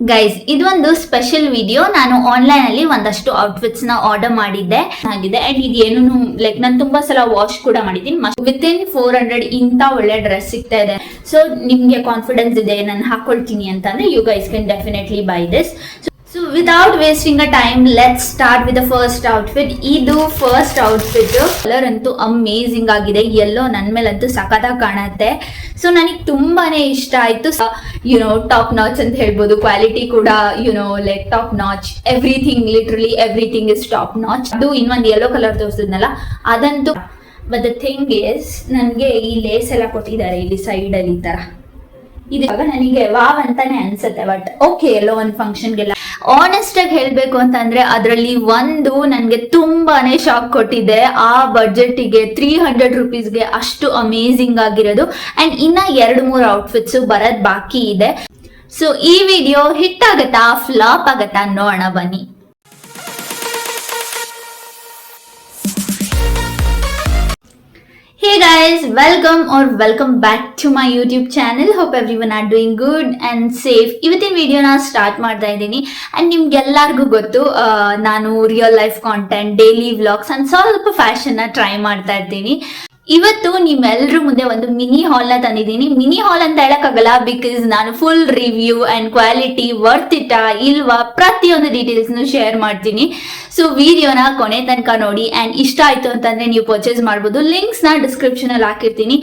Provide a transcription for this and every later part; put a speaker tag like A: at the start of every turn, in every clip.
A: Guys, ಇದೊಂದು special video. ನಾನು online ಅಲ್ಲಿ ಒಂದಷ್ಟು ಔಟ್ಫಿಟ್ಸ್ ನ ಆರ್ಡರ್ ಮಾಡಿದ್ದೆ ಆಗಿದೆ. ಅಂಡ್ ಇದು ಏನು ಲೈಕ್ ನಾನು ತುಂಬಾ ಸಲ ವಾಶ್ ಕೂಡ ಮಾಡಿದ್ದೀನಿ. ವಿತ್ ಇನ್ 400 ಇಂತ ಒಳ್ಳೆ ಡ್ರೆಸ್ ಸಿಗ್ತಾ ಇದೆ. ಸೊ ನಿಮ್ಗೆ ಕಾನ್ಫಿಡೆನ್ಸ್ ಇದೆ ನಾನು ಹಾಕೊಳ್ತೀನಿ ಅಂತಂದ್ರೆ you guys can definitely buy this. So without wasting a time, let's start with the first outfit. ಇದು ಫಸ್ಟ್ ಔಟ್ಫಿಟ್. ಕಲರ್ ಅಂತೂ ಅಮೇಜಿಂಗ್ ಆಗಿದೆ. ಎಲ್ಲೋ ನನ್ನ ಮೇಲಂತೂ ಸಖತ್ತಾಗಿ ಕಾಣುತ್ತೆ. ಸೊ ನನಗೆ ತುಂಬಾನೇ ಇಷ್ಟ ಆಯ್ತು. ಟಾಪ್ ನಾಚ್ ಅಂತ ಹೇಳ್ಬೋದು. ಕ್ವಾಲಿಟಿ ಕೂಡ like top notch. Everything, literally everything is top notch. ಅದು ಇನ್ನೊಂದು ಯೆಲ್ಲೋ ಕಲರ್ ತೋರಿಸಿದ್ನಲ್ಲ ಅದಂತೂ. ಬಟ್ ದ ಥಿಂಗ್ ಇಸ್, ನನಗೆ ಈ ಲೇಸ್ ಎಲ್ಲ ಕೊಟ್ಟಿದ್ದಾರೆ ಇಲ್ಲಿ ಸೈಡ್ ಅಲ್ಲಿ ಈ ತರ. ಇದಾಗ ನನಗೆ ವಾವ್ ಅಂತಾನೆ ಅನ್ಸುತ್ತೆ. ಬಟ್ ಓಕೆ, ಎಲ್ಲೋ ಒಂದು ಫಂಕ್ಷನ್ಗೆಲ್ಲ ಆನೆಸ್ಟ್ ಆಗಿ ಹೇಳ್ಬೇಕು ಅಂತಂದ್ರೆ ಅದರಲ್ಲಿ ಒಂದು ನನ್ಗೆ ತುಂಬಾನೇ ಶಾಕ್ ಕೊಟ್ಟಿದೆ. ಆ ಬಜೆಟ್ಗೆ 300 ರುಪೀಸ್ಗೆ ಅಷ್ಟು ಅಮೇಜಿಂಗ್ ಆಗಿರೋದು. ಅಂಡ್ ಇನ್ನ 2-3 ಔಟ್ಫಿಟ್ಸ್ ಬರೋದ್ ಬಾಕಿ ಇದೆ. ಸೊ ಈ ವಿಡಿಯೋ ಹಿಟ್ ಆಗತ್ತಾ ಫ್ಲಾಪ್ ಆಗತ್ತಾ ನೋಡೋಣ ಬನ್ನಿ. Hey guys, welcome back to my YouTube channel. Hope everyone are doing good and safe. ಇವತ್ತಿನ ವಿಡಿಯೋನ ಸ್ಟಾರ್ಟ್ ಮಾಡ್ತಾ ಇದ್ದೀನಿ. ಅಂಡ್ ನಿಮ್ಗೆಲ್ಲರಿಗೂ ಗೊತ್ತು, ನಾನು real life content, daily vlogs and ಸ್ವಲ್ಪ ಫ್ಯಾಷನ್ ನ ಟ್ರೈ ಮಾಡ್ತಾ ಇರ್ತೀನಿ. ಇವತ್ತು ನಿಮ್ಮೆಲ್ಲರ ಮುಂದೆ ಒಂದು ಮಿನಿ ಹಾಲ್ ನ ತಂದಿದ್ದೀನಿ. ಮಿನಿ ಹಾಲ್ ಅಂತ ಹೇಳಕ್ಕಾಗಲ್ಲ, ಬಿಕಾಸ್ ನಾನು full review and quality worth ಇಟಾ ಇಲ್ವಾ ಪ್ರತಿಯೊಂದು ಡೀಟೇಲ್ಸ್ ಶೇರ್ ಮಾಡ್ತೀನಿ. ಸೊ ವಿಡಿಯೋನ ಕೊನೆ ತನಕ ನೋಡಿ. ಅಂಡ್ ಇಷ್ಟ ಆಯ್ತು ಅಂತಂದ್ರೆ ನೀವು ಪರ್ಚೇಸ್ ಮಾಡ್ಬೋದು. ಲಿಂಕ್ಸ್ ನ ಡಿಸ್ಕ್ರಿಪ್ಷನ್ ಅಲ್ಲಿ ಹಾಕಿರ್ತೀನಿ.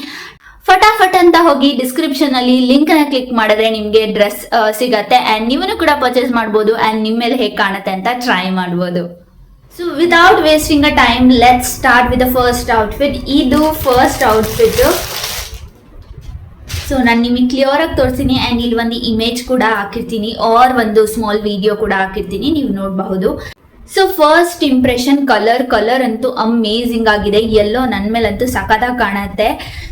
A: ಫಟಾಫಟ್ ಅಂತ ಹೋಗಿ ಡಿಸ್ಕ್ರಿಪ್ಷನ್ ಅಲ್ಲಿ ಲಿಂಕ್ ನ ಕ್ಲಿಕ್ ಮಾಡಿದ್ರೆ ನಿಮ್ಗೆ ಡ್ರೆಸ್ ಸಿಗತ್ತೆ. ಅಂಡ್ ನೀವು ಕೂಡ ಪರ್ಚೇಸ್ ಮಾಡ್ಬೋದು. ಅಂಡ್ ನಿಮ್ಮ ಮೇಲೆ ಹೇಗೆ ಕಾಣುತ್ತೆ ಅಂತ ಟ್ರೈ ಮಾಡ್ಬೋದು. So without wasting a time, let's start with the first outfit. ಇದು ಫಸ್ಟ್ ಔಟ್ಫಿಟ್. ಸೊ ನಾನು ನಿಮಗೆ ಕ್ಲಿಯರ್ ಆಗಿ ತೋರಿಸ್ತೀನಿ. ಅಂಡ್ ಇಲ್ಲಿ ಒಂದು ಇಮೇಜ್ ಕೂಡ ಹಾಕಿರ್ತೀನಿ, ಆರ್ ಒಂದು ಸ್ಮಾಲ್ ವಿಡಿಯೋ ಕೂಡ ಹಾಕಿರ್ತೀನಿ, ನೀವು ನೋಡಬಹುದು. ಸೊ ಫಸ್ಟ್ ಇಂಪ್ರೆಷನ್, ಕಲರ್ ಅಂತೂ ಅಮೇಜಿಂಗ್ ಆಗಿದೆ. ಎಲ್ಲೋ ನನ್ನ ಮೇಲಂತೂ ಸಖತ್ತಾಗಿ ಕಾಣುತ್ತೆ.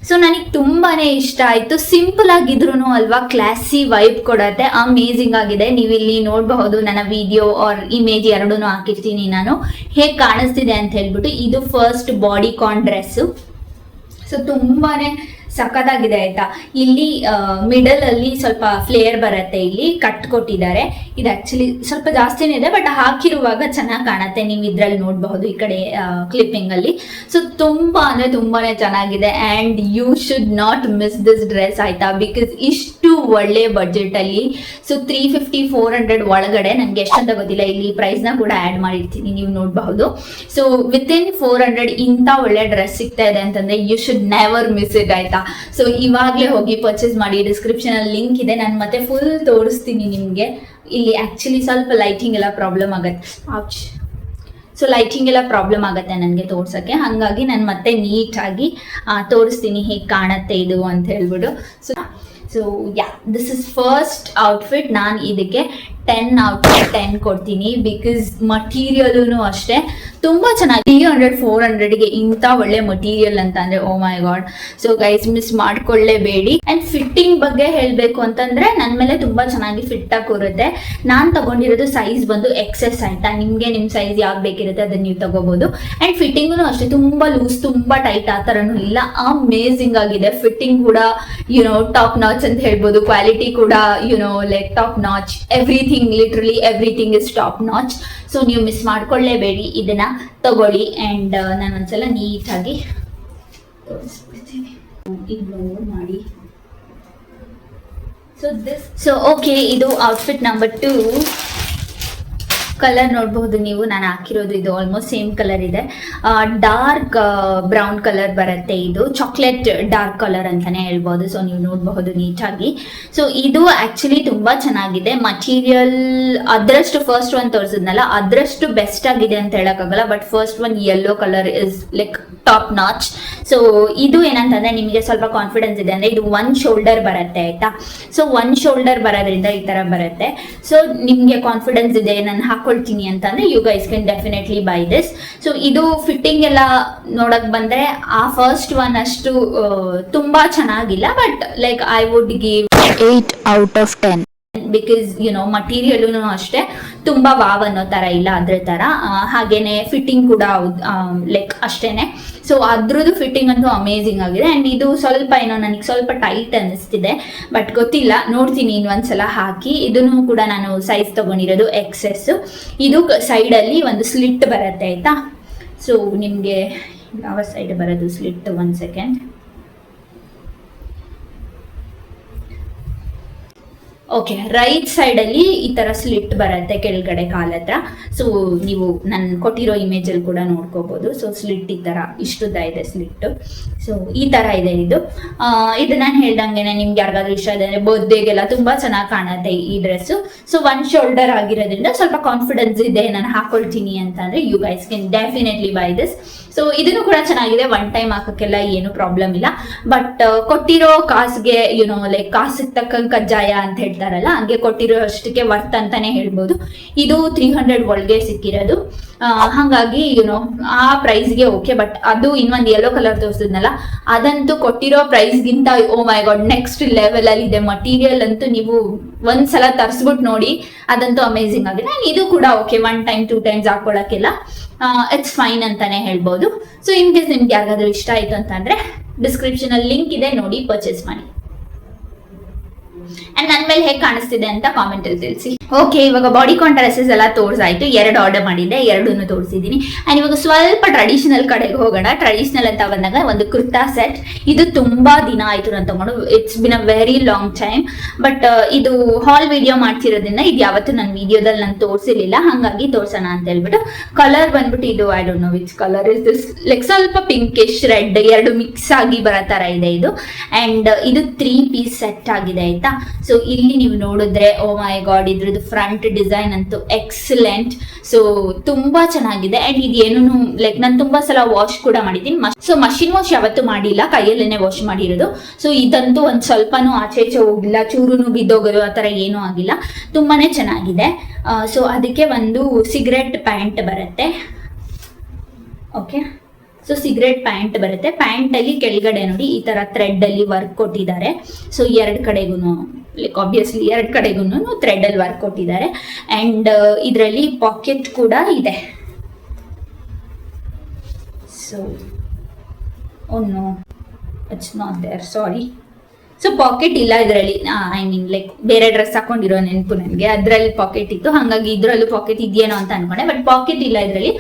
A: ಸೊ ನನಗೆ ತುಂಬಾನೇ ಇಷ್ಟ ಆಯ್ತು. ಸಿಂಪಲ್ ಆಗಿದ್ರು ಅಲ್ವಾ, ಕ್ಲಾಸಿ ವೈಬ್ ಕೊಡತ್ತೆ. ಅಮೇಜಿಂಗ್ ಆಗಿದೆ. ನೀವು ಇಲ್ಲಿ ನೋಡಬಹುದು, ನನ್ನ ವಿಡಿಯೋ ಆರ್ ಇಮೇಜ್ ಎರಡೂ ಹಾಕಿರ್ತೀನಿ ನಾನು, ಹೇಗೆ ಕಾಣಿಸ್ತಿದೆ ಅಂತ ಹೇಳ್ಬಿಟ್ಟು. ಇದು ಫಸ್ಟ್ ಬಾಡಿ ಕಾನ್ ಡ್ರೆಸ್. ಸೊ ತುಂಬಾನೇ ಸಖತ್ತಾಗಿದೆ ಆಯ್ತಾ. ಇಲ್ಲಿ ಮಿಡಲ್ ಅಲ್ಲಿ ಸ್ವಲ್ಪ ಫ್ಲೇರ್ ಬರುತ್ತೆ, ಇಲ್ಲಿ ಕಟ್ ಕೊಟ್ಟಿದ್ದಾರೆ. ಇದು ಆಕ್ಚುಲಿ ಸ್ವಲ್ಪ ಜಾಸ್ತಿನೇ ಇದೆ, ಬಟ್ ಹಾಕಿರುವಾಗ ಚೆನ್ನಾಗಿ ಕಾಣುತ್ತೆ. ನೀವು ಇದ್ರಲ್ಲಿ ನೋಡಬಹುದು ಈ ಕಡೆ ಕ್ಲಿಪ್ಪಿಂಗ್ ಅಲ್ಲಿ. ಸೊ ತುಂಬಾನೇ ಚೆನ್ನಾಗಿದೆ. And you should not miss this dress ಆಯ್ತಾ, ಬಿಕಾಸ್ ಇಷ್ಟು ಒಳ್ಳೆ ಬಜೆಟ್ ಅಲ್ಲಿ. ಸೊ 350-400 ಒಳಗಡೆ, ನನ್ಗೆ ಎಷ್ಟಂತ ಗೊತ್ತಿಲ್ಲ, ಇಲ್ಲಿ ಪ್ರೈಸ್ ನ ಕೂಡ ಆಡ್ ಮಾಡಿರ್ತೀನಿ, ನೀವು ನೋಡಬಹುದು. ಸೊ ವಿತ್ ಇನ್ 400 ಇಂತ ಒಳ್ಳೆ ಡ್ರೆಸ್ ಸಿಗ್ತಾ ಇದೆ ಅಂತಂದ್ರೆ you should never miss it ಆಯ್ತಾ. ಸೊ ಇವಾಗ್ಲೇ ಹೋಗಿ ಪರ್ಚೇಸ್ ಮಾಡಿ. ಡಿಸ್ಕ್ರಿಪ್ಷನ್ ಅಲ್ಲಿ ಲಿಂಕ್ ಇದೆ. ನಾನು ಮತ್ತೆ ಫುಲ್ ತೋರಿಸ್ತೀನಿ ನಿಮ್ಗೆ. ಇಲ್ಲಿ ಆಕ್ಚುಲಿ ಸ್ವಲ್ಪ ಲೈಟಿಂಗ್ ಎಲ್ಲ ಪ್ರಾಬ್ಲಮ್ ಆಗತ್ತೆ. ಸೊ ಲೈಟಿಂಗ್ ಎಲ್ಲ ಪ್ರಾಬ್ಲಮ್ ಆಗುತ್ತೆ ನನಗೆ ತೋರ್ಸಕ್ಕೆ. ಹಾಗಾಗಿ ನಾನು ಮತ್ತೆ ನೀಟಾಗಿ ತೋರಿಸ್ತೀನಿ ಹೇಗೆ ಕಾಣತ್ತೆ ಇದು ಅಂತ ಹೇಳ್ಬಿಟ್ಟು. So yeah, this is first outfit. ನಾನು ಇದಕ್ಕೆ 10/10 ಕೊಡ್ತೀನಿ. ಬಿಕಾಸ್ ಮಟೀರಿಯಲ್ ಅಷ್ಟೇ ತುಂಬಾ ಚೆನ್ನಾಗಿ. 300-400ಗೆ ಇಂಥ ಒಳ್ಳೆ ಮಟೀರಿಯಲ್ ಅಂತ ಅಂದ್ರೆ oh my God. So guys, miss ಮಾಡ್ಕೊಳ್ಳೇಬೇಡಿ. ಅಂಡ್ ಫಿಟ್ಟಿಂಗ್ ಬಗ್ಗೆ ಹೇಳ್ಬೇಕು ಅಂತಂದ್ರೆ ನನ್ನ ಮೇಲೆ ತುಂಬಾ ಚೆನ್ನಾಗಿ ಫಿಟ್ ಆಗಿ ಕೂರುತ್ತೆ. ನಾನ್ ತಗೊಂಡಿರೋದು ಸೈಜ್ ಬಂದು XS ಆಯ್ತಾ. ನಿಮ್ಗೆ ನಿಮ್ ಸೈಜ್ ಯಾವ್ದು ಬೇಕಿರುತ್ತೆ ಅದನ್ನ ನೀವು ತಗೋಬಹುದು. ಅಂಡ್ ಫಿಟ್ಟಿಂಗ್ ಅಷ್ಟೇ, ತುಂಬಾ ಲೂಸ್ ತುಂಬಾ ಟೈಟ್ ಆ ತರನು ಇಲ್ಲ. ಅಮೇಜಿಂಗ್ ಆಗಿದೆ. ಫಿಟ್ಟಿಂಗ್ ಕೂಡ ಟಾಪ್ ನಾಚ್ ಅಂತ ಹೇಳ್ಬೋದು. ಕ್ವಾಲಿಟಿ ಕೂಡ like top notch. Everything, literally everything is top notch. So ನೀವು ಮಿಸ್ ಮಾಡ್ಕೊಳ್ಳೇಬೇಡಿ, ಇದನ್ನ ತಗೊಳ್ಳಿ. ಅಂಡ್ ನಾನು ಒಂದ್ಸಲ ನೀಟಾಗಿ ತೋರಿಸ್ಬಿಡ್ತೀನಿ. ಇಗ್ನೋರ್ ಮಾಡಿ. ಸೊ ಓಕೆ, ಇದು ಔಟ್ಫಿಟ್ ನಂಬರ್ 2. ಕಲರ್ ನೋಡಬಹುದು ನೀವು, ನಾನು ಹಾಕಿರೋದು ಇದು ಆಲ್ಮೋಸ್ಟ್ ಸೇಮ್ ಕಲರ್ ಇದೆ. ಡಾರ್ಕ್ ಬ್ರೌನ್ ಕಲರ್ ಬರುತ್ತೆ. ಇದು ಚಾಕ್ಲೇಟ್ ಡಾರ್ಕ್ ಕಲರ್ ಅಂತಾನೆ ಹೇಳ್ಬೋದು. ಸೊ ನೀವು ನೋಡಬಹುದು ನೀಟಾಗಿ. ಸೊ ಇದು ಆಕ್ಚುಲಿ ತುಂಬಾ ಚೆನ್ನಾಗಿದೆ. ಮಟೀರಿಯಲ್ ಅದರಷ್ಟು ಫಸ್ಟ್ ಒನ್ ತೋರಿಸಿದ್ನಲ್ಲ ಅದರಷ್ಟು ಬೆಸ್ಟ್ ಆಗಿದೆ ಅಂತ ಹೇಳಕ್ಕಾಗಲ್ಲ. But first one yellow colour is like top notch. So ಇದು ಏನಂತಂದ್ರೆ ನಿಮಗೆ ಸ್ವಲ್ಪ ಕಾನ್ಫಿಡೆನ್ಸ್ ಇದೆ ಅಂದ್ರೆ ಇದು 1 ಶೋಲ್ಡರ್ ಬರುತ್ತೆ ಆಯ್ತಾ. ಸೊ 1 ಶೋಲ್ಡರ್ ಬರೋದ್ರಿಂದ ಈ ತರ ಬರುತ್ತೆ. ಸೊ ನಿಮ್ಗೆ ಕಾನ್ಫಿಡೆನ್ಸ್ ಇದೆ ನಾನು ಹಾಕೊಳ್ತೀನಿ ಅಂತಂದ್ರೆ you guys can definitely buy this. So ಇದು ಫಿಟ್ಟಿಂಗ್ ಎಲ್ಲ ನೋಡಕ್ ಬಂದ್ರೆ ಆ ಫಸ್ಟ್ ಒನ್ ಅಷ್ಟು ತುಂಬಾ ಚೆನ್ನಾಗಿಲ್ಲ. But like I would give
B: 8/10.
A: Because material ಅಷ್ಟೇ ತುಂಬಾ ವಾವ್ ಅನ್ನೋ ತರ ಇಲ್ಲ ಅದ್ರ ತರ. ಹಾಗೇನೆ ಫಿಟ್ಟಿಂಗ್ ಕೂಡ ಲೈಕ್ ಅಷ್ಟೇನೆ. ಸೊ ಅದ್ರದ್ದು ಫಿಟ್ಟಿಂಗ್ ಅಂತೂ ಅಮೇಸಿಂಗ್ ಆಗಿದೆ. ಅಂಡ್ ಇದು ಸ್ವಲ್ಪ ಏನೋ ನನಗೆ ಸ್ವಲ್ಪ ಟೈಟ್ ಅನ್ನಿಸ್ತಿದೆ, ಬಟ್ ಗೊತ್ತಿಲ್ಲ, ನೋಡ್ತೀನಿ ಇನ್ನೊಂದ್ಸಲ ಹಾಕಿ. ಇದನ್ನು ಕೂಡ ನಾನು ಸೈಜ್ ತಗೊಂಡಿರೋದು XS. ಇದು ಸೈಡ್ ಅಲ್ಲಿ ಒಂದು ಸ್ಲಿಟ್ ಬರುತ್ತೆ ಆಯ್ತಾ. ಸೊ ನಿಮ್ಗೆ ಯಾವ ಸೈಡ್ ಬರೋದು slit, 1 second. Okay, right side ಅಲ್ಲಿ ಈ ತರ ಸ್ಲಿಟ್ ಬರುತ್ತೆ ಕೆಳಗಡೆ ಕಾಲ ಹತ್ರ. ಸೊ ನೀವು ನಾನು ಕೊಟ್ಟಿರೋ ಇಮೇಜ್ ಅಲ್ಲಿ ಕೂಡ ನೋಡ್ಕೋಬಹುದು. ಸೊ ಸ್ಲಿಟ್ ಈ ತರ ಇಷ್ಟುದ್ದ ಇದೆ ಸ್ಲಿಟ್. ಸೊ ಈ ತರ ಇದೆ ಇದು. ನಾನು ಹೇಳ್ದಂಗೆನೆ ನಿಮ್ಗೆ ಯಾರಿಗಾದ್ರೂ ಇಷ್ಟ ಇದೆ ಅಂದ್ರೆ ಬರ್ತ್ಡೇಗೆಲ್ಲ ತುಂಬಾ ಚೆನ್ನಾಗಿ ಕಾಣುತ್ತೆ ಈ ಡ್ರೆಸ್. ಸೊ 1 ಶೋಲ್ಡರ್ ಆಗಿರೋದ್ರಿಂದ ಸ್ವಲ್ಪ ಕಾನ್ಫಿಡೆನ್ಸ್ ಇದೆ ನಾನು ಹಾಕೊಳ್ತೀನಿ ಅಂತಂದ್ರೆ you guys can definitely buy this. So ಇದನ್ನು ಕೂಡ ಚೆನ್ನಾಗಿದೆ, 1 ಟೈಮ್ ಹಾಕಕ್ಕೆಲ್ಲ ಏನು ಪ್ರಾಬ್ಲಮ್ ಇಲ್ಲ. ಬಟ್ ಕೊಟ್ಟಿರೋ ಕಾಸ್ಗೆ ಲೈಕ್ ಕಾಸಿಗೆ ತಕ್ಕಂಗೆ ಕಜ್ಜಾಯ ಅಂತ ಹೇಳ್ತಾರಲ್ಲ, ಹಂಗೆ ಕೊಟ್ಟಿರೋ ಅಷ್ಟಕ್ಕೆ ವರ್ತ್ ಅಂತಾನೆ ಹೇಳ್ಬೋದು. ಇದು 300 ಒಳಗೆ ಸಿಕ್ಕಿರೋದು. ಹಾಗಾಗಿ ಆ ಪ್ರೈಸ್ಗೆ ಓಕೆ. ಬಟ್ ಅದು ಇನ್ನೊಂದು ಯೆಲ್ಲೋ ಕಲರ್ ತೋರಿಸಿದ್ನಲ್ಲ, ಅದಂತೂ ಕೊಟ್ಟಿರೋ ಪ್ರೈಸ್ಗಿಂತ ಓ ಮೈ ಗಾಡ್ ನೆಕ್ಸ್ಟ್ ಲೆವೆಲ್ ಅಲ್ಲಿ ಇದೆ. ಮಟೀರಿಯಲ್ ಅಂತೂ ನೀವು ಒಂದ್ಸಲ ತರಿಸ್ಬಿಟ್ಟು ನೋಡಿ, ಅದಂತೂ ಅಮೇಸಿಂಗ್ ಆಗಿದೆ. ಇದು ಕೂಡ ಓಕೆ, 1 ಟೈಮ್ 2 ಟೈಮ್ಸ್ ಹಾಕೊಳಕ್ಕೆಲ್ಲ ಇಟ್ಸ್ ಫೈನ್ ಅಂತಾನೆ ಹೇಳ್ಬೋದು. ಸೊ ಇನ್ ಕೇಸ್ ನಿಮ್ಗೆ ಯಾರಿಗಾದ್ರೂ ಇಷ್ಟ ಆಯ್ತು ಅಂತಂದ್ರೆ ಡಿಸ್ಕ್ರಿಪ್ಷನ್ ಅಲ್ಲಿ ಲಿಂಕ್ ಇದೆ, ನೋಡಿ ಪರ್ಚೇಸ್ ಮಾಡಿ. ಅಂಡ್ ನನ್ ಮೇಲೆ ಹೇಗೆ ಕಾಣಿಸ್ತಿದೆ ಅಂತ ಕಾಮೆಂಟ್ ಅಲ್ಲಿ ತಿಳಿಸಿ. ಓಕೆ, ಇವಾಗ ಬಾಡಿ ಕಾನ್ ಡ್ರೆಸ್ಸಸ್ ಎಲ್ಲ ತೋರಿಸಾಯ್ತು. 2 ಆರ್ಡರ್ ಮಾಡಿದ್ದೆ, 2 ತೋರಿಸಿದೀನಿ. ಅಂಡ್ ಇವಾಗ ಸ್ವಲ್ಪ ಟ್ರೆಡಿಷನಲ್ ಕಡೆಗೆ ಹೋಗೋಣ. ಟ್ರೆಡಿಷನಲ್ ಅಂತ ಬಂದಾಗ ಒಂದು ಕುರ್ತಾ ಸೆಟ್. ಇದು ತುಂಬಾ ದಿನ ಆಯ್ತು ನಾನು ತಗೊಂಡು, it's been a very long time. But ಇದು ಹಾಲ್ ವಿಡಿಯೋ ಮಾಡ್ತಿರೋದ್ರಿಂದ ಇದು ಯಾವತ್ತು ನನ್ನ ವಿಡಿಯೋದಲ್ಲಿ ನಾನು ತೋರಿಸಿರ್ಲಿಲ್ಲ, ಹಾಗಾಗಿ ತೋರ್ಸೋಣ ಅಂತ ಹೇಳ್ಬಿಟ್ಟು. ಕಲರ್ ಬಂದ್ಬಿಟ್ಟು ಇದು I don't know which colour is this, like ಸ್ವಲ್ಪ ಪಿಂಕಿಶ್ ರೆಡ್ 2 ಮಿಕ್ಸ್ ಆಗಿ ಬರೋ ತರ ಇದೆ ಇದು. ಅಂಡ್ ಇದು 3 ಪೀಸ್ ಸೆಟ್ ಆಗಿದೆ ಆಯ್ತಾ. ಸೊ ಇಲ್ಲಿ ನೀವು ನೋಡಿದ್ರೆ ಓ ಮೈ ಗಾಡ್, ಇದ್ರದ್ದು ಫ್ರಂಟ್ ಡಿಸೈನ್ ಅಂತೂ ಎಕ್ಸಲೆಂಟ್. ಸೊ ತುಂಬಾ ಚೆನ್ನಾಗಿದೆ. ಅಂಡ್ ಇದೇನು ಲೈಕ್ ನಾನು ತುಂಬಾ ಸಲ ವಾಶ್ ಕೂಡ ಮಾಡಿದ್ದೀನಿ. ಸೊ ಮಷಿನ್ ವಾಶ್ ಯಾವತ್ತೂ ಮಾಡಿಲ್ಲ, ಕೈಯಲ್ಲೇನೆ ವಾಶ್ ಮಾಡಿರೋದು. ಸೊ ಇದಂತೂ ಒಂದ್ ಸ್ವಲ್ಪನೂ ಆಚೆ ಈಚೆ ಹೋಗಿಲ್ಲ, ಚೂರುನು ಬಿದ್ದೋಗೋದು ಆ ತರ ಏನೂ ಆಗಿಲ್ಲ, ತುಂಬಾನೇ ಚೆನ್ನಾಗಿದೆ. ಸೊ ಅದಕ್ಕೆ ಒಂದು ಸಿಗರೆಟ್ ಪ್ಯಾಂಟ್ ಬರುತ್ತೆ. ಓಕೆ, ಸೊ ಸಿಗರೆಟ್ ಪ್ಯಾಂಟ್ ಬರುತ್ತೆ. ಪ್ಯಾಂಟ್ ಅಲ್ಲಿ ಕೆಳಗಡೆ ನೋಡಿ ಈ ತರ ಥ್ರೆಡ್ ಅಲ್ಲಿ ವರ್ಕ್ ಕೊಟ್ಟಿದ್ದಾರೆ. ಸೊ 2 ಕಡೆಗೂ ಲೈಕ್ ಆಬ್ವಿಯಸ್ಲಿ 2 ಕಡೆಗೂ ಥ್ರೆಡ್ ಅಲ್ಲಿ ವರ್ಕ್ ಕೊಟ್ಟಿದ್ದಾರೆ. ಅಂಡ್ ಇದರಲ್ಲಿ ಪಾಕೆಟ್ ಕೂಡ ಇದೆ. So no it's not there, sorry. So pocket ಇಲ್ಲ ಇದರಲ್ಲಿ. ಐ ಮೀನ್ ಲೈಕ್ ಬೇರೆ ಡ್ರೆಸ್ ಹಾಕೊಂಡಿರೋ ನೆನಪು ನನಗೆ, ಅದರಲ್ಲಿ ಪಾಕೆಟ್ ಇತ್ತು, ಹಾಗಾಗಿ ಇದ್ರಲ್ಲೂ ಪಾಕೆಟ್ ಇದೆಯೇನೋ ಅಂತ ಅನ್ಕೊಂಡೆ. ಬಟ್ ಪಾಕೆಟ್ ಇಲ್ಲ ಇದರಲ್ಲಿ.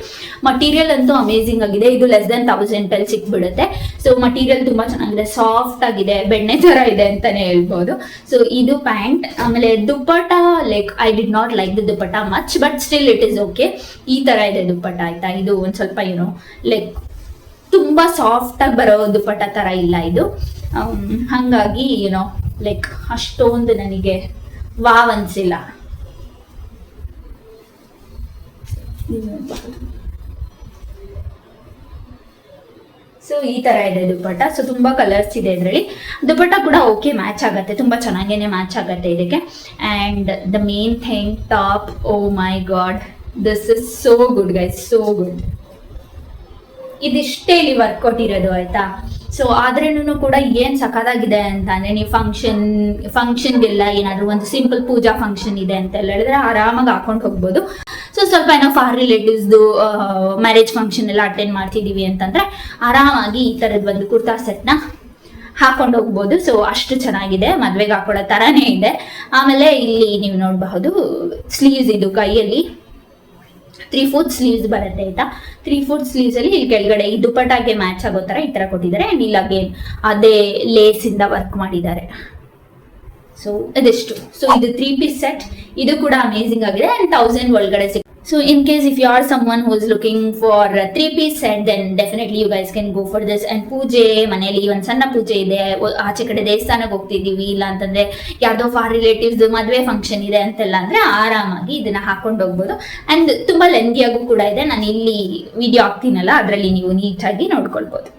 A: ಮಟೀರಿಯಲ್ ಅಂತೂ ಅಮೇಸಿಂಗ್ ಆಗಿದೆ. ಇದು ಲೆಸ್ ದೆನ್ 1000 ಅಲ್ಲಿ ಸಿಕ್ಬಿಡುತ್ತೆ. ಸೊ ಮಟೀರಿಯಲ್ ತುಂಬಾ ಚೆನ್ನಾಗಿದೆ, ಸಾಫ್ಟ್ ಆಗಿದೆ, ಬೆಣ್ಣೆ ತರ ಇದೆ ಅಂತಾನೆ ಹೇಳ್ಬೋದು. ಸೊ ಇದು ಪ್ಯಾಂಟ್. ಆಮೇಲೆ dupatta, like I did not like the dupatta much, but still it is okay. ಈ ತರ ಇದೆ ದುಪ್ಪಟ್ಟ ಆಯ್ತಾ. ಇದು ಒಂದ್ ಸ್ವಲ್ಪ ಲೈಕ್ ತುಂಬಾ ಸಾಫ್ಟ್ ಆಗಿ ಬರೋ ದುಪ್ಪಟ್ಟ ತರ ಇಲ್ಲ ಇದು. ಹಾಗಾಗಿ ಲೈಕ್ ಅಷ್ಟೊಂದು ನನಗೆ ವಾವ್ ಅನ್ಸಿಲ್ಲ. ಸೊ ಈ ತರ ಇದೆ ದುಪ್ಪಟ್ಟ. ಸೊ ತುಂಬಾ ಕಲರ್ಸ್ ಇದೆ ಇದರಲ್ಲಿ. ದುಪ್ಪಟ್ಟ ಕೂಡ ಓಕೆ, ಮ್ಯಾಚ್ ಆಗತ್ತೆ, ತುಂಬಾ ಚೆನ್ನಾಗೇನೆ ಮ್ಯಾಚ್ ಆಗತ್ತೆ ಇದಕ್ಕೆ. And the main thing top, oh my God, this is so good guys, so good. ಇದಿಷ್ಟೇ ಇಲ್ಲಿ ವರ್ಕ್ ಕೊಟ್ಟಿರೋದು ಆಯ್ತಾ. ಸೊ ಆದ್ರೇನು ಕೂಡ ಏನ್ ಸಖತ್ತಾಗಿದೆ ಅಂತ ಅಂದ್ರೆ, ನೀವು ಫಂಕ್ಷನ್ಗೆಲ್ಲ ಏನಾದ್ರು ಒಂದು ಸಿಂಪಲ್ ಪೂಜಾ ಫಂಕ್ಷನ್ ಇದೆ ಅಂತ ಹೇಳಿದ್ರೆ ಆರಾಮಾಗಿ ಹಾಕೊಂಡು ಹೋಗ್ಬೋದು. ಸೊ ಸ್ವಲ್ಪ ಏನೋ ಫಾರ್ ರಿಲೇಟಿವ್ಸ್ದು ಮ್ಯಾರೇಜ್ ಫಂಕ್ಷನ್ ಎಲ್ಲ ಅಟೆಂಡ್ ಮಾಡ್ತಿದೀವಿ ಅಂತಂದ್ರೆ ಆರಾಮಾಗಿ ಈ ತರದ್ ಒಂದು ಕುರ್ತಾ ಸೆಟ್ನ ಹಾಕೊಂಡು ಹೋಗ್ಬೋದು. ಸೊ ಅಷ್ಟು ಚೆನ್ನಾಗಿದೆ, ಮದ್ವೆಗೆ ಹಾಕೊಳ್ಳೋ ತರಾನೇ ಇದೆ. ಆಮೇಲೆ ಇಲ್ಲಿ ನೀವು ನೋಡಬಹುದು ಸ್ಲೀವ್ಸ್, ಇದು ಕೈಯಲ್ಲಿ 3/4 ಸ್ಲೀವ್ಸ್ ಬರುತ್ತೆ ಆಯ್ತಾ. 3/4 ಸ್ಲೀವ್ಸ್ ಅಲ್ಲಿ ಇಲ್ಲಿ ಕೆಳಗಡೆ ಈ ದುಪ್ಪಟ್ಟಾಗೆ ಮ್ಯಾಚ್ ಆಗೋ ತರ ಈ ತರ ಕೊಟ್ಟಿದ್ದಾರೆ. ಅಂಡ್ ಇಲ್ಲಿ ಅಗೇನ್ ಅದೇ ಲೇಸ್ ಇಂದ ವರ್ಕ್ ಮಾಡಿದ್ದಾರೆ. ಸೊ ಇದಿಷ್ಟು. ಸೊ ಇದು 3 ಪೀಸ್ ಸೆಟ್. ಇದು ಕೂಡ ಅಮೇಸಿಂಗ್ ಆಗಿದೆ. ಅಂಡ್ 1000 ಒಳಗಡೆ ಸಿಗುತ್ತೆ. So in case if you are someone who is looking for a 3-piece set, then definitely you guys can go for this. And ಪೂಜೆ ಮನೆಯಲ್ಲಿ ಒಂದು ಸಣ್ಣ ಪೂಜೆ ಇದೆ, ಆಚೆ ಕಡೆ ದೇವಸ್ಥಾನಕ್ಕೆ ಹೋಗ್ತಿದೀವಿ, ಇಲ್ಲ ಅಂತಂದ್ರೆ ಯಾರ್ದೋ ಫಾರ್ ರಿಲೇಟಿವ್ಸ್ ಮದುವೆ ಫಂಕ್ಷನ್ ಇದೆ ಅಂತೆಲ್ಲ ಅಂದ್ರೆ ಆರಾಮಾಗಿ ಇದನ್ನ ಹಾಕೊಂಡು ಹೋಗ್ಬೋದು. ಅಂಡ್ ತುಂಬಾ ಲೆಂದಿಯಾಗೂ ಕೂಡ ಇದೆ. ನಾನು ಇಲ್ಲಿ ವಿಡಿಯೋ ಹಾಕ್ತೀನಲ್ಲ, ಅದರಲ್ಲಿ ನೀವು ನೀಟಾಗಿ ನೋಡ್ಕೊಳ್ಬೋದು.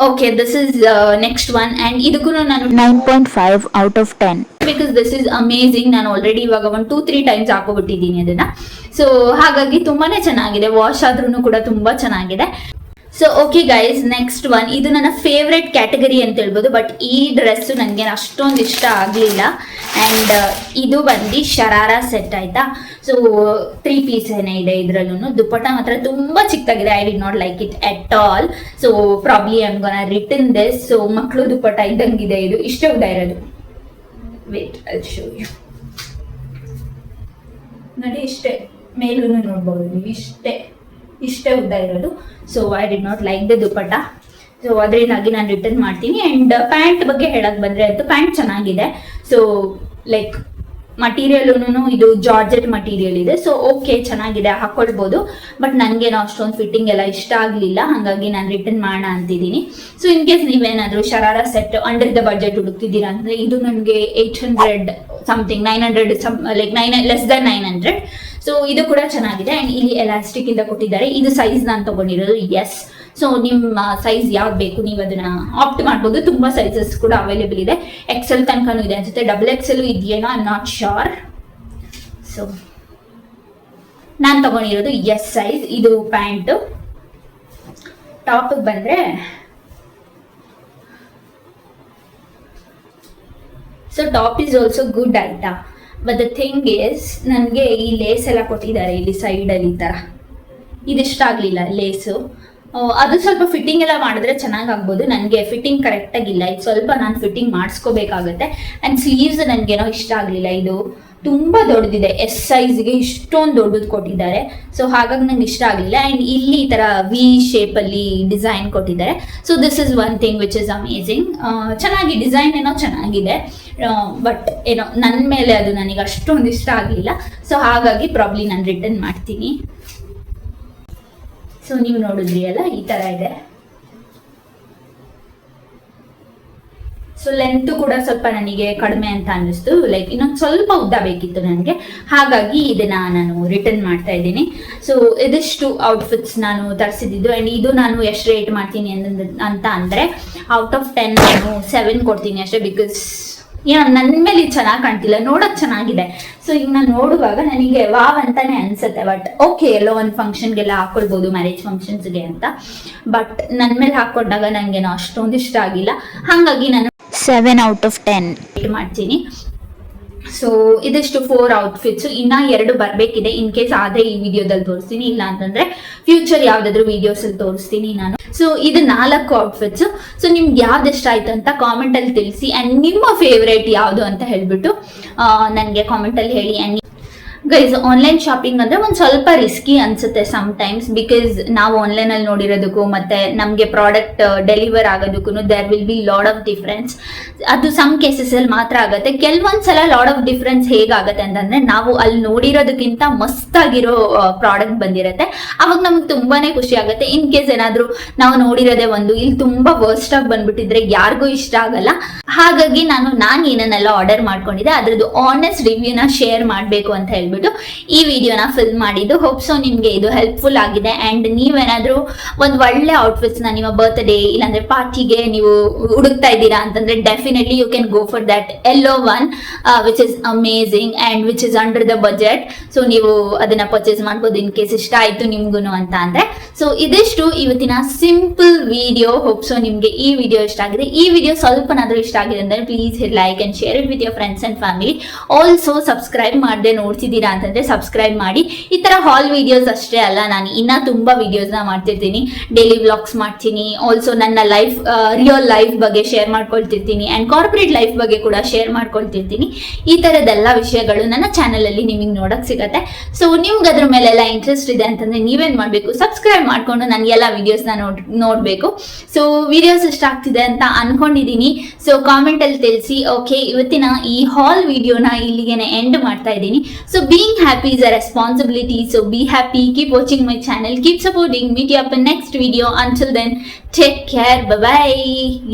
A: Okay, this is next one, and ಇದಕ್ಕೂ ನಾನು
B: 9.5 out of 10
A: because this is amazing. ನಾನು ಆಲ್ರೆಡಿ ಇವಾಗ 1-2-3 ಟೈಮ್ಸ್ ಹಾಕೋಬಿಟ್ಟಿದ್ದೀನಿ ಅದನ್ನ. ಸೊ ಹಾಗಾಗಿ ತುಂಬಾನೇ ಚೆನ್ನಾಗಿದೆ. ವಾಶ್ ಆದ್ರೂ ಕೂಡ ತುಂಬಾ ಚೆನ್ನಾಗಿದೆ. So okay guys, next one, ಇದು ನನ್ನ ಫೇವ್ರೆಟ್ ಕ್ಯಾಟಗರಿ ಅಂತ ಹೇಳ್ಬೋದು. ಬಟ್ ಈ ಡ್ರೆಸ್ಸು ನನಗೆ ಅಷ್ಟೊಂದು ಇಷ್ಟ ಆಗಲಿಲ್ಲ. ಆ್ಯಂಡ್ ಇದು ಬಂದು ಶರಾರಾ ಸೆಟ್ ಆಯ್ತಾ. ಸೊ 3 ಪೀಸ್ ಏನೇ ಇದೆ ಇದರಲ್ಲೂ. ದುಪ್ಪಟ್ಟ ಮಾತ್ರ ತುಂಬ ಚಿಕ್ಕದಾಗಿದೆ. I did not like it at all. So probably I am gonna return this. So ಮಕ್ಕಳು ದುಪ್ಪಟ್ಟ ಇದ್ದಂಗಿದೆ ಇದು. ಇಷ್ಟೇ ಉದ್ದ ಇರೋದು. Wait, I show you. ನೋಡಿ ಇಷ್ಟೇ, ಮೇಲೂ ನೋಡ್ಬೋದು ನೀವು. ಇಷ್ಟೇ ಉದ್ದ ಇರೋದು. So I did not like the dupatta. So ಅದರಿಂದಾಗಿ ನಾನು ರಿಟರ್ನ್ ಮಾಡ್ತೀನಿ. ಆ್ಯಂಡ್ ಪ್ಯಾಂಟ್ ಬಗ್ಗೆ ಹೇಳಕ್ ಬಂದರೆ ಅಂತೂ ಪ್ಯಾಂಟ್ ಚೆನ್ನಾಗಿದೆ. ಸೊ ಲೈಕ್ ಮಟೀರಿಯಲ್ನು ಇದು ಜಾರ್ಜೆಟ್ ಮಟೀರಿಯಲ್ ಇದೆ. ಸೊ ಓಕೆ, ಚೆನ್ನಾಗಿದೆ, ಹಾಕೊಳ್ಬೋದು. ಬಟ್ ನನಗೇನೋ ಅಷ್ಟೊಂದು ಫಿಟ್ಟಿಂಗ್ ಎಲ್ಲ ಇಷ್ಟ ಆಗಲಿಲ್ಲ. ಹಾಗಾಗಿ ನಾನು ರಿಟರ್ನ್ ಮಾಡೋಣ ಅಂತಿದ್ದೀನಿ. ಸೊ ಇನ್ ಕೇಸ್ ನೀವೇನಾದರೂ sharara set under the budget ಹುಡುಕ್ತಿದ್ದೀರಾ ಅಂದರೆ ಇದು ನನಗೆ 800 something, 900 like less than 900. So ಇದು ಕೂಡ ಚೆನ್ನಾಗಿದೆ. ಆ್ಯಂಡ್ ಇಲ್ಲಿ ಎಲಾಸ್ಟಿಕ್ ಇಂದ ಕೊಟ್ಟಿದ್ದಾರೆ. ಇದು ಸೈಜ್ ನಾನು ತಗೊಂಡಿರೋದು. ಎಸ್, ಸೊ ನಿಮ್ಮ ಸೈಜ್ ಯಾವ್ದು ಬೇಕು ನೀವು ಅದನ್ನ ಆಪ್ಟ್ ಮಾಡ್ಬೋದು. ತುಂಬಾ ಸೈಜಸ್ ಕೂಡ ಅವೈಲೇಬಲ್ ಇದೆ. XL ತನಕನೂ ಇದೆ ಅನ್ಸುತ್ತೆ. XXL ಇದೆಯೇನೋ, I am not sure. So ನಾನು ತಗೊಂಡಿರೋದು ಎಸ್ ಸೈಜ್. ಇದು ಪ್ಯಾಂಟ್. ಟಾಪ್ ಬಂದ್ರೆ so top is also good ಆಯ್ತಾ. ಬಟ್ ದ ಥಿಂಗ್ ಈಸ್, ನನಗೆ ಈ ಲೇಸ್ ಎಲ್ಲ ಕೊಟ್ಟಿದ್ದಾರೆ ಇಲ್ಲಿ ಸೈಡಲ್ಲಿ ಈ ಥರ. ಇದಿಷ್ಟ ಆಗಲಿಲ್ಲ ಲೇಸು. ಅದು ಸ್ವಲ್ಪ ಫಿಟ್ಟಿಂಗ್ ಎಲ್ಲ ಮಾಡಿದ್ರೆ ಚೆನ್ನಾಗಿ ಆಗ್ಬೋದು. ನನಗೆ ಫಿಟ್ಟಿಂಗ್ ಕರೆಕ್ಟಾಗಿಲ್ಲ. ಇದು ಸ್ವಲ್ಪ ನಾನು ಫಿಟ್ಟಿಂಗ್ ಮಾಡಿಸ್ಕೋಬೇಕಾಗತ್ತೆ. ಆ್ಯಂಡ್ ಸ್ಲೀವ್ಸ್ ನನಗೇನೋ ಇಷ್ಟ ಆಗಲಿಲ್ಲ. ಇದು ತುಂಬ ದೊಡ್ಡದಿದೆ. ಎಸ್ ಸೈಜ್ಗೆ ಇಷ್ಟೊಂದು ದೊಡ್ಡದು ಕೊಟ್ಟಿದ್ದಾರೆ. ಸೊ ಹಾಗಾಗಿ ನಂಗೆ ಇಷ್ಟ ಆಗಲಿಲ್ಲ. ಆ್ಯಂಡ್ ಇಲ್ಲಿ ಈ ಥರ ವಿ ಶೇಪಲ್ಲಿ ಡಿಸೈನ್ ಕೊಟ್ಟಿದ್ದಾರೆ. So this is one thing which is amazing. ಚೆನ್ನಾಗಿ ಡಿಸೈನ್ ಏನೋ ಚೆನ್ನಾಗಿದೆ. ಬಟ್ ಏನೋ ನನ್ನ ಮೇಲೆ ಅದು ನನಗೆ ಅಷ್ಟೊಂದು ಇಷ್ಟ ಆಗಲಿಲ್ಲ. ಸೊ ಹಾಗಾಗಿ ಪ್ರಾಬ್ಲಿ ನಾನು ರಿಟರ್ನ್ ಮಾಡ್ತೀನಿ. ಸೊ ನೀವು ನೋಡಿದ್ರಿ ಅಲ್ಲ, ಈ ಥರ ಇದೆ. ಸೊ ಲೆಂತ್ ಕೂಡ ಸ್ವಲ್ಪ ನನಗೆ ಕಡಿಮೆ ಅಂತ ಅನ್ನಿಸ್ತು. ಲೈಕ್ ಇನ್ನೊಂದು ಸ್ವಲ್ಪ ಉದ್ದ ಬೇಕಿತ್ತು ನನಗೆ. ಹಾಗಾಗಿ ಇದನ್ನ ನಾನು ರಿಟರ್ನ್ ಮಾಡ್ತಾ ಇದ್ದೀನಿ. ಸೊ ಇದಿಷ್ಟು ಔಟ್ಫಿಟ್ಸ್ ನಾನು ತರಿಸಿದ್ದು. ಆ್ಯಂಡ್ ಇದು ನಾನು ಎಷ್ಟು ರೇಟ್ ಮಾಡ್ತೀನಿ ಅಂತ ಅಂದರೆ ಔಟ್ ಆಫ್ 10 ನಾನು 7 ಕೊಡ್ತೀನಿ ಅಷ್ಟೇ. ಬಿಕಾಸ್ ಏನೋ ನನ್ನ ಮೇಲೆ ಇದು ಚೆನ್ನಾಗಿ ಕಾಣ್ತಿಲ್ಲ. ನೋಡೋಕೆ ಚೆನ್ನಾಗಿದೆ. ಸೊ ಈಗ ನಾನು ನೋಡುವಾಗ ನನಗೆ ವಾವ್ ಅಂತಾನೆ ಅನ್ಸುತ್ತೆ. ಬಟ್ ಓಕೆ, ಎಲ್ಲೋ ಒಂದು ಫಂಕ್ಷನ್ಗೆಲ್ಲ ಹಾಕೊಳ್ಬೋದು, ಮ್ಯಾರೇಜ್ ಫಂಕ್ಷನ್ಸ್ಗೆ ಅಂತ. ಬಟ್ ನನ್ನ ಮೇಲೆ ಹಾಕೊಂಡಾಗ ನನಗೇನೋ ಅಷ್ಟೊಂದು ಇಷ್ಟ ಆಗಿಲ್ಲ. ಹಾಗಾಗಿ ನಾನು
B: 7 out of 10
A: ಮಾಡ್ತೀನಿ. ಸೊ ಇದಿಷ್ಟು 4 ಔಟ್ಫಿಟ್ಸ್. ಇನ್ನ 2 ಬರಬೇಕಿದೆ. ಇನ್ ಕೇಸ್ ಆದ್ರೆ ಈ ವಿಡಿಯೋದಲ್ಲಿ ತೋರಿಸ್ತೀನಿ. ಇಲ್ಲ ಅಂತಂದ್ರೆ ಫ್ಯೂಚರ್ ಯಾವ್ದಾದ್ರು ವಿಡಿಯೋಸ್ ಅಲ್ಲಿ ತೋರಿಸ್ತೀನಿ ನಾನು. ಸೊ ಇದು 4 ಔಟ್ಫಿಟ್ಸ್. ಸೊ ನಿಮ್ಗೆ ಯಾವ್ದು ಇಷ್ಟ ಆಯ್ತು ಅಂತ ಕಾಮೆಂಟ್ ಅಲ್ಲಿ ತಿಳಿಸಿ. ಅಂಡ್ ನಿಮ್ಮ ಫೇವ್ರೇಟ್ ಯಾವುದು ಅಂತ ಹೇಳ್ಬಿಟ್ಟು ನನಗೆ ಕಾಮೆಂಟ್ ಅಲ್ಲಿ ಹೇಳಿ. ಅಂಡ್ ಗೈಸ್, ಆನ್ಲೈನ್ ಶಾಪಿಂಗ್ ಅಂದ್ರೆ ಒಂದು ಸ್ವಲ್ಪ ರಿಸ್ಕಿ ಅನ್ಸುತ್ತೆ ಸಮ್ಟೈಮ್ಸ್. ಬಿಕಾಸ್ ನಾವು ಆನ್ಲೈನ್ ಅಲ್ಲಿ ನೋಡಿರೋದಕ್ಕೂ ಮತ್ತೆ ನಮಗೆ ಪ್ರಾಡಕ್ಟ್ ಡೆಲಿವರ್ ಆಗೋದಕ್ಕೂ there will be lot of difference. ಅದು ಸಮ್ ಕೇಸಸ್ ಅಲ್ಲಿ ಮಾತ್ರ ಆಗುತ್ತೆ. ಕೆಲವೊಂದ್ಸಲ ಲಾಡ್ ಆಫ್ ಡಿಫ್ರೆನ್ಸ್ ಹೇಗಾಗುತ್ತೆ ಅಂತಂದ್ರೆ, ನಾವು ಅಲ್ಲಿ ನೋಡಿರೋದಕ್ಕಿಂತ ಮಸ್ತ್ ಆಗಿರೋ ಪ್ರಾಡಕ್ಟ್ ಬಂದಿರುತ್ತೆ. ಅವಾಗ ನಮ್ಗೆ ತುಂಬಾನೇ ಖುಷಿ ಆಗುತ್ತೆ. ಇನ್ ಕೇಸ್ ಏನಾದ್ರು ನಾವು ನೋಡಿರೋದೇ ಒಂದು ಇಲ್ಲಿ ತುಂಬಾ ವರ್ಸ್ಟ್ ಆಗಿ ಬಂದ್ಬಿಟ್ಟಿದ್ರೆ ಯಾರಿಗೂ ಇಷ್ಟ ಆಗಲ್ಲ. ಹಾಗಾಗಿ ನಾನು ಏನನ್ನೆಲ್ಲ ಆರ್ಡರ್ ಮಾಡ್ಕೊಂಡಿದ್ದೆ ಅದ್ರದ್ದು ಆನೆಸ್ಟ್ ರಿವ್ಯೂನ ಶೇರ್ ಮಾಡಬೇಕು ಅಂತ ಹೇಳ್ಬಿಟ್ಟು ಈ ವಿಡಿಯೋನ ಫಿಲ್ಮ್ ಮಾಡಿದ್ದು. ಹೋಪ್ ಸೊ ನಿಮ್ಗೆ ಇದು ಹೆಲ್ಪ್ಫುಲ್ ಆಗಿದೆ. ಅಂಡ್ ನೀವೇನಾದ್ರೂ ಒಂದು ಒಳ್ಳೆ ಔಟ್ಫಿಟ್ಸ್ ನ ನಿಮ್ಮ ಬರ್ತ್ಡೇ ಇಲ್ಲಾಂದ್ರೆ ಪಾರ್ಟಿಗೆ ನೀವು ಹುಡುಕ್ತಾ ಇದ್ದೀರಾ ಅಂತಂದ್ರೆ definitely you can go for that yellow one which is amazing and which is under the budget. So ನೀವು ಅದನ್ನ ಪರ್ಚೇಸ್ ಮಾಡ್ಬೋದು ಇನ್ ಕೇಸ್ ಇಷ್ಟ ಆಯ್ತು ನಿಮ್ಗೂ ಅಂತ ಅಂದ್ರೆ. ಸೊ ಇದಿಷ್ಟು ಇವತ್ತಿನ ಸಿಂಪಲ್ ವಿಡಿಯೋ. ಹೋಪ್ ಸೊ ನಿಮ್ಗೆ ಈ ವಿಡಿಯೋ ಇಷ್ಟ ಆಗಿದೆ. ಈ ವಿಡಿಯೋ ಸ್ವಲ್ಪನಾದ್ರೂ ಇಷ್ಟ ಆಗಿದೆ ಅಂದ್ರೆ please hit like and share it with your friends and family. Also subscribe ಮಾಡದೆ ನೋಡ್ತಿದ್ದೀರಾ ಅಂತಂದ್ರೆ ಸಬ್ಸ್ಕ್ರೈಬ್ ಮಾಡಿ. ಈ ತರ ಹಾಲ್ ವಿಡಿಯೋಸ್ ಅಷ್ಟೇ ಅಲ್ಲ, ನಾನು ಇನ್ನ ತುಂಬಾ ವಿಡಿಯೋಸ್ ನ ಮಾಡ್ತಿರ್ತೀನಿ. ಡೈಲಿ ವ್ಲಾಗ್ಸ್ ಮಾಡ್ತೀನಿ. ಆಲ್ಸೋ ನನ್ನ ಲೈಫ್, ರಿಯಲ್ ಲೈಫ್ ಬಗ್ಗೆ ಶೇರ್ ಮಾಡ್ಕೊಳ್ತಿರ್ತೀನಿ. ಅಂಡ್ ಕಾರ್ಪೊರೇಟ್ ಲೈಫ್ ಬಗ್ಗೆ ಕೂಡ ಶೇರ್ ಮಾಡ್ಕೊಳ್ತಿರ್ತೀನಿ. ಈ ತರದೆಲ್ಲ ವಿಷಯಗಳು ನನ್ನ ಚಾನೆಲ್ ಅಲ್ಲಿ ನಿಮಗೆ ನೋಡಕ್ ಸಿಗತ್ತೆ. ಸೊ ನಿಮ್ಗೆ ಅದ್ರ ಮೇಲೆಲ್ಲ ಇಂಟ್ರೆಸ್ಟ್ ಇದೆ ಅಂತಂದ್ರೆ ನೀವೇನ್ ಮಾಡ್ಬೇಕು, ಸಬ್ಸ್ಕ್ರೈಬ್ ಮಾಡ್ಕೊಂಡು ನನಗೆಲ್ಲ ವಿಡಿಯೋಸ್ ನ ನೋಡ್ಬೇಕು. ಸೊ ವಿಡಿಯೋಸ್ ಇಷ್ಟ ಆಗ್ತಿದೆ ಅಂತ ಅನ್ಕೊಂಡಿದೀನಿ. ಸೊ ಕಾಮೆಂಟ್ ಅಲ್ಲಿ ತಿಳಿಸಿ. ಓಕೆ, ಇವತ್ತಿನ ಈ ಹಾಲ್ ವಿಡಿಯೋನ ಇಲ್ಲಿಗೆನೆ ಎಂಡ್ ಮಾಡ್ತಾ ಇದ್ದೀನಿ. So being happy is a responsibility. So be happy. Keep watching my channel. Keep supporting. Meet you up in next video. Until then, take care. Bye bye.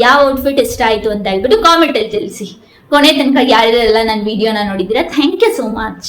A: ಯಾವ outfit ಇಷ್ಟ ಆಯ್ತು ಅಂತ ಹೇಳ್ಬಿಟ್ಟು ಕಾಮೆಂಟ್ ಅಲ್ಲಿ ತಿಳಿಸಿ. ಕೊನೆ ತನಕ ಯಾರೆಲ್ಲ ನನ್ನ ವಿಡಿಯೋನ ನೋಡಿದ್ದೀರಾ, ಥ್ಯಾಂಕ್ ಯು ಸೋ ಮಚ್.